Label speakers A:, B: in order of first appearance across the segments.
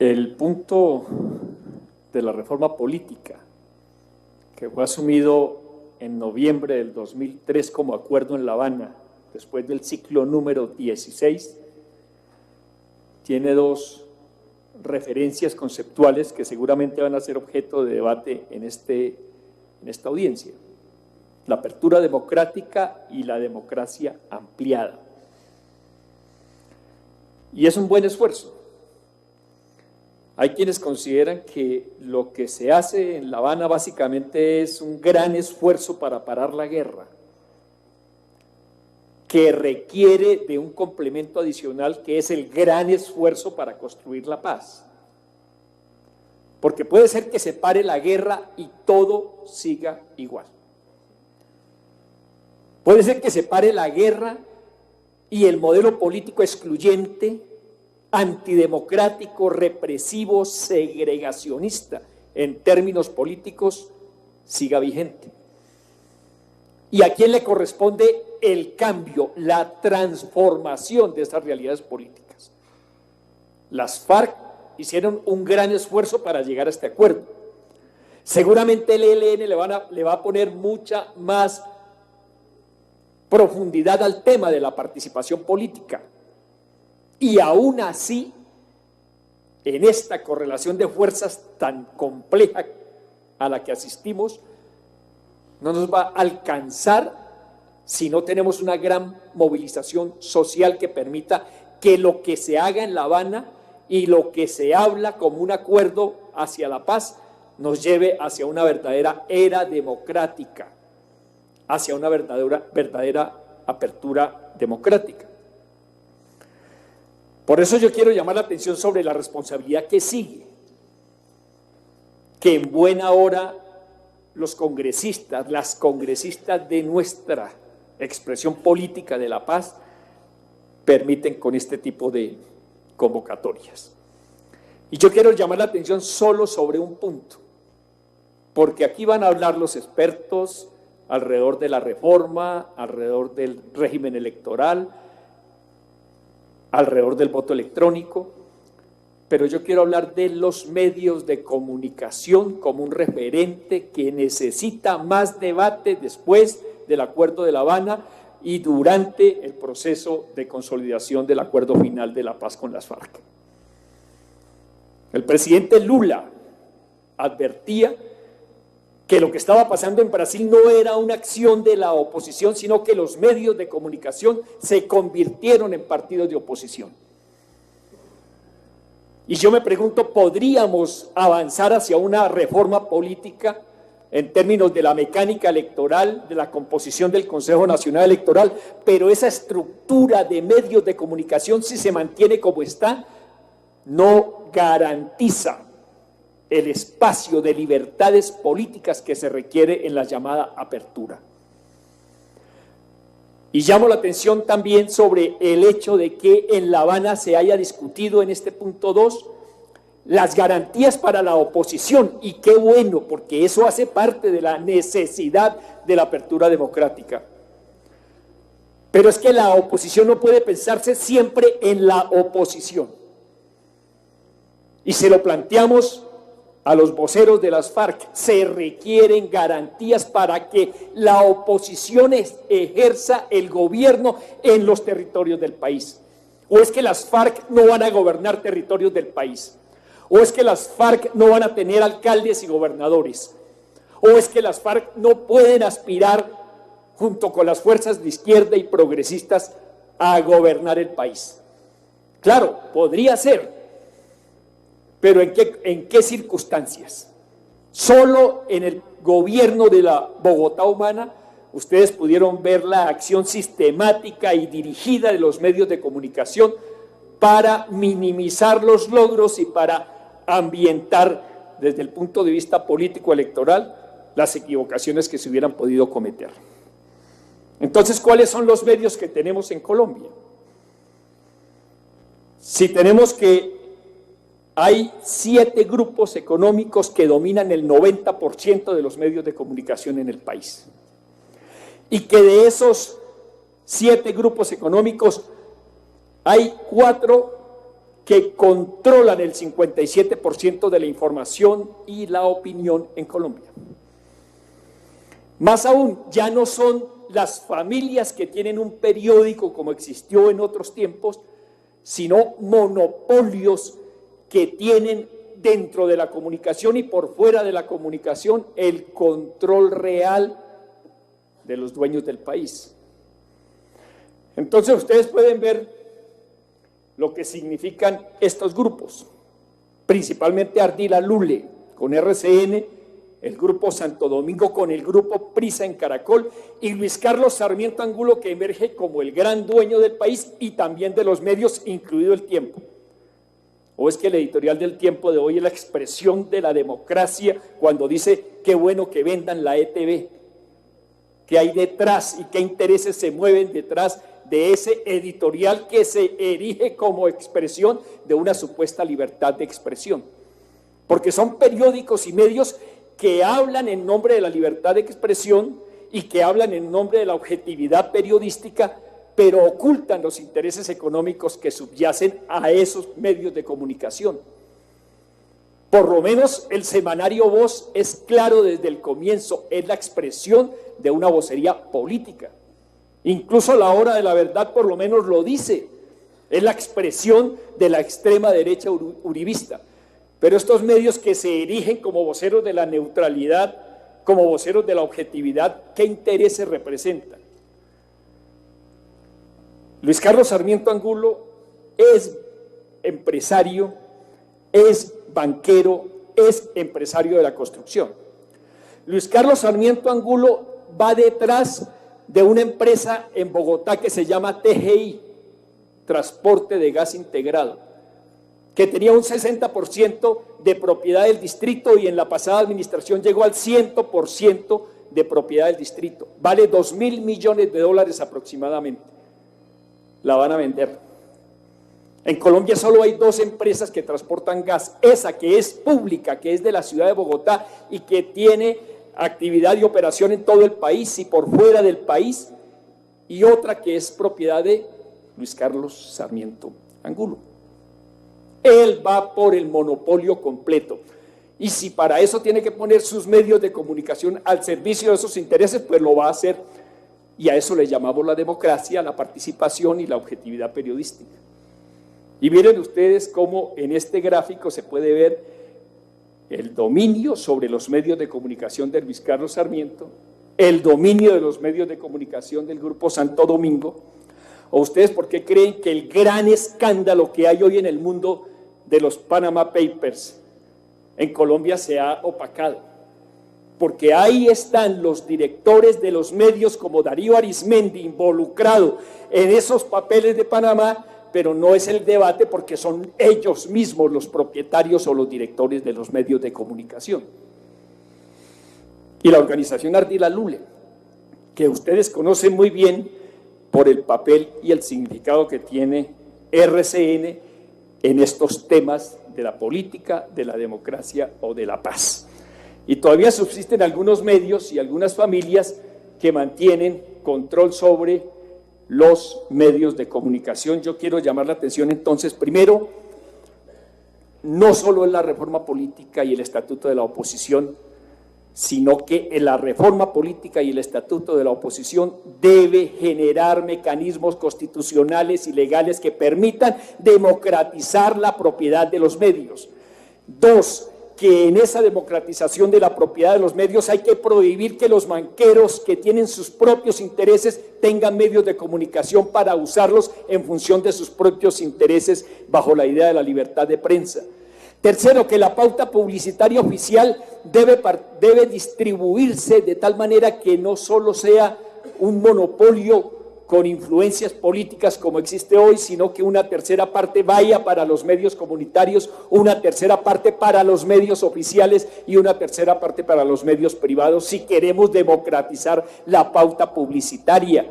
A: El punto de la reforma política, que fue asumido en noviembre del 2003 como acuerdo en La Habana, después del ciclo número 16, tiene dos referencias conceptuales que seguramente van a ser objeto de debate en esta audiencia: la apertura democrática y la democracia ampliada. Y es un buen esfuerzo. Hay quienes consideran que lo que se hace en La Habana básicamente es un gran esfuerzo para parar la guerra, que requiere de un complemento adicional que es el gran esfuerzo para construir la paz. Porque puede ser que se pare la guerra y todo siga igual. Puede ser que se pare la guerra y el modelo político excluyente, antidemocrático, represivo, segregacionista, en términos políticos, siga vigente. ¿Y a quién le corresponde el cambio, la transformación de esas realidades políticas? Las FARC hicieron un gran esfuerzo para llegar a este acuerdo. Seguramente el ELN le va a poner mucha más profundidad al tema de la participación política. Y aún así, en esta correlación de fuerzas tan compleja a la que asistimos, no nos va a alcanzar si no tenemos una gran movilización social que permita que lo que se haga en La Habana y lo que se habla como un acuerdo hacia la paz nos lleve hacia una verdadera era democrática, hacia una verdadera apertura democrática. Por eso yo quiero llamar la atención sobre la responsabilidad que sigue, que en buena hora los congresistas, las congresistas de nuestra expresión política de la paz permiten con este tipo de convocatorias. Y yo quiero llamar la atención solo sobre un punto, porque aquí van a hablar los expertos alrededor de la reforma, alrededor del régimen electoral, alrededor del voto electrónico, pero yo quiero hablar de los medios de comunicación como un referente que necesita más debate después del Acuerdo de La Habana y durante el proceso de consolidación del acuerdo final de la paz con las FARC. El presidente Lula advertía que lo que estaba pasando en Brasil no era una acción de la oposición, sino que los medios de comunicación se convirtieron en partidos de oposición. Y yo me pregunto, ¿podríamos avanzar hacia una reforma política en términos de la mecánica electoral, de la composición del Consejo Nacional Electoral, pero esa estructura de medios de comunicación, si se mantiene como está, no garantiza el espacio de libertades políticas que se requiere en la llamada apertura? Y llamo la atención también sobre el hecho de que en La Habana se haya discutido en este punto 2 las garantías para la oposición, y qué bueno, porque eso hace parte de la necesidad de la apertura democrática. Pero es que la oposición no puede pensarse siempre en la oposición. Y se lo planteamos a los voceros de las FARC: se requieren garantías para que la oposición ejerza el gobierno en los territorios del país. ¿O es que las FARC no van a gobernar territorios del país? ¿O es que las FARC no van a tener alcaldes y gobernadores? ¿O es que las FARC no pueden aspirar, junto con las fuerzas de izquierda y progresistas, a gobernar el país? Claro, podría ser, pero ¿en qué circunstancias? Solo en el gobierno de la Bogotá humana ustedes pudieron ver la acción sistemática y dirigida de los medios de comunicación para minimizar los logros y para ambientar desde el punto de vista político-electoral las equivocaciones que se hubieran podido cometer. Entonces, ¿cuáles son los medios que tenemos en Colombia? Si tenemos que hay 7 grupos económicos que dominan el 90% de los medios de comunicación en el país, y que de esos 7 grupos económicos hay 4 que controlan el 57% de la información y la opinión en Colombia. Más aún, ya no son las familias que tienen un periódico como existió en otros tiempos, sino monopolios que tienen dentro de la comunicación y por fuera de la comunicación el control real de los dueños del país. Entonces ustedes pueden ver lo que significan estos grupos, principalmente Ardila Lule con RCN, el grupo Santo Domingo con el grupo Prisa en Caracol y Luis Carlos Sarmiento Angulo, que emerge como el gran dueño del país y también de los medios, incluido El Tiempo. ¿O es que el editorial del Tiempo de hoy es la expresión de la democracia cuando dice qué bueno que vendan la ETV? ¿Qué hay detrás y qué intereses se mueven detrás de ese editorial que se erige como expresión de una supuesta libertad de expresión? Porque son periódicos y medios que hablan en nombre de la libertad de expresión y que hablan en nombre de la objetividad periodística, pero ocultan los intereses económicos que subyacen a esos medios de comunicación. Por lo menos el semanario Voz es claro desde el comienzo, es la expresión de una vocería política. Incluso La Hora de la Verdad por lo menos lo dice, es la expresión de la extrema derecha uribista. Pero estos medios que se erigen como voceros de la neutralidad, como voceros de la objetividad, ¿qué intereses representan? Luis Carlos Sarmiento Angulo es empresario, es banquero, es empresario de la construcción. Luis Carlos Sarmiento Angulo va detrás de una empresa en Bogotá que se llama TGI, Transporte de Gas Integrado, que tenía un 60% de propiedad del distrito y en la pasada administración llegó al 100% de propiedad del distrito. Vale $2.000 millones aproximadamente. La van a vender. En Colombia solo hay 2 empresas que transportan gas, esa que es pública, que es de la ciudad de Bogotá y que tiene actividad y operación en todo el país y por fuera del país, y otra que es propiedad de Luis Carlos Sarmiento Angulo. Él va por el monopolio completo, y si para eso tiene que poner sus medios de comunicación al servicio de esos intereses, pues lo va a hacer, y a eso le llamamos la democracia, la participación y la objetividad periodística. Y miren ustedes cómo en este gráfico se puede ver el dominio sobre los medios de comunicación de Luis Carlos Sarmiento, el dominio de los medios de comunicación del grupo Santo Domingo. ¿O ustedes por qué creen que el gran escándalo que hay hoy en el mundo de los Panama Papers en Colombia se ha opacado? Porque ahí están los directores de los medios como Darío Arizmendi involucrado en esos papeles de Panamá, pero no es el debate porque son ellos mismos los propietarios o los directores de los medios de comunicación. Y la organización Ardila Lule, que ustedes conocen muy bien por el papel y el significado que tiene RCN en estos temas de la política, de la democracia o de la paz. Y todavía subsisten algunos medios y algunas familias que mantienen control sobre los medios de comunicación. Yo quiero llamar la atención entonces, primero, no solo en la reforma política y el estatuto de la oposición, sino que en la reforma política y el estatuto de la oposición debe generar mecanismos constitucionales y legales que permitan democratizar la propiedad de los medios. 2, que en esa democratización de la propiedad de los medios hay que prohibir que los banqueros que tienen sus propios intereses tengan medios de comunicación para usarlos en función de sus propios intereses bajo la idea de la libertad de prensa. Tercero, que la pauta publicitaria oficial debe distribuirse de tal manera que no solo sea un monopolio con influencias políticas como existe hoy, sino que una tercera parte vaya para los medios comunitarios, una tercera parte para los medios oficiales y una tercera parte para los medios privados, si queremos democratizar la pauta publicitaria.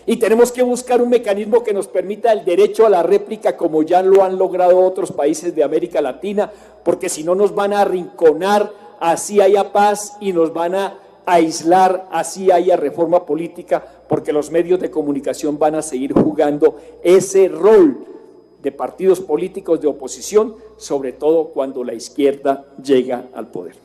A: Y tenemos que buscar un mecanismo que nos permita el derecho a la réplica, como ya lo han logrado otros países de América Latina, porque si no nos van a arrinconar, así haya paz, y nos van a aislar, así haya reforma política, porque los medios de comunicación van a seguir jugando ese rol de partidos políticos de oposición, sobre todo cuando la izquierda llega al poder.